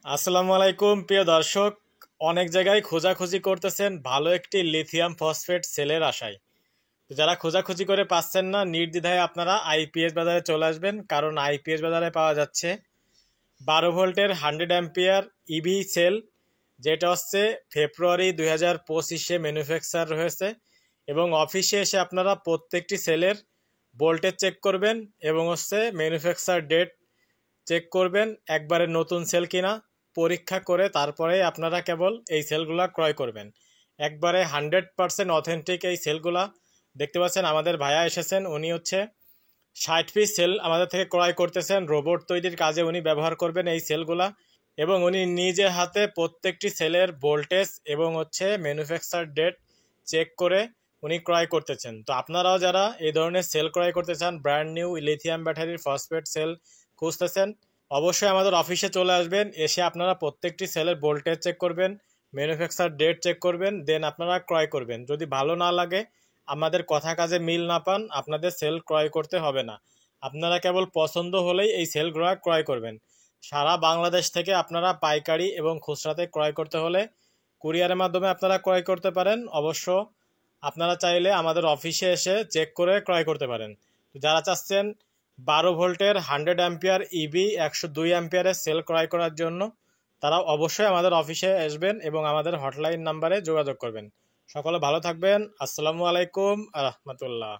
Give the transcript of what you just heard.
আসসালামু আলাইকুম প্রিয় দর্শক। অনেক জায়গায় খোঁজাখুঁজি করতেছেন ভালো একটি লিথিয়াম ফসফেট সেলের আশায়। তো যারা খোঁজাখুঁজি করে পাচ্ছেন না, নির্দ্বিধায় আপনারা আইপিএস বাজারে চলে আসবেন, কারণ আইপিএস বাজারে পাওয়া যাচ্ছে 12 ভোল্টের 100 অ্যাম্পিয়ার ইভি সেল, যেটা হচ্ছে ফেব্রুয়ারি 2025-এ ম্যানুফ্যাকচার হয়েছে। এবং অফিসে এসে আপনারা প্রত্যেকটি সেলের ভোল্টেজ চেক করবেন এবং হচ্ছে ম্যানুফ্যাকচার ডেট চেক করবেন, একবারে নতুন সেল কিনা পরীক্ষা করে তারপরে আপনারা কেবল এই সেলগুলা ক্রয় করবেন। একবারে 100% অথেন্টিক এই সেলগুলা দেখতে পাচ্ছেন। আমাদের ভাইয়া এসেছেন, উনি হচ্ছে 60 পিস সেল আমাদের থেকে ক্রয় করতেছেন। রোবট তৈরির কাজে উনি ব্যবহার করবেন এই সেলগুলা, এবং উনি নিজে হাতে প্রত্যেকটি সেলের ভোল্টেজ এবং হচ্ছে ম্যানুফ্যাকচার ডেট চেক করে উনি ক্রয় করতেছেন। তো আপনারাও যারা এই ধরনের সেল ক্রয় করতে চান, ব্র্যান্ড নিউ লিথিয়াম ব্যাটারির ফসফেট সেল খুঁজতেছেন, অবশ্যই আমাদের অফিসে চলে আসবেন। এসে আপনারা প্রত্যেকটি সেলের ভোল্টেজ চেক করবেন, ম্যানুফ্যাকচার ডেট চেক করবেন, দেন আপনারা ক্রয় করবেন। যদি ভালো না লাগে, আমাদের কথা কাজে মিল না পান, আপনাদের সেল ক্রয় করতে হবে না। আপনারা কেবল পছন্দ হলেই এই সেলগুলো ক্রয় করবেন। সারা বাংলাদেশ থেকে আপনারা পাইকারি এবং খুচরাতে ক্রয় করতে হলে কুরিয়ারের মাধ্যমে আপনারা ক্রয় করতে পারেন। অবশ্য আপনারা চাইলে আমাদের অফিসে এসে চেক করে ক্রয় করতে পারেন। যারা চাচ্ছেন 12 ভোল্টের 100 অ্যাম্পিয়ার ইভি 102 অ্যাম্পিয়ারের সেল ক্রয় করার জন্য, তারা অবশ্যই আমাদের অফিসে আসবেন এবং আমাদের হটলাইন নাম্বারে যোগাযোগ করবেন। সকলে ভালো থাকবেন। আসসালামু আলাইকুম আ রহমতুল্লাহ।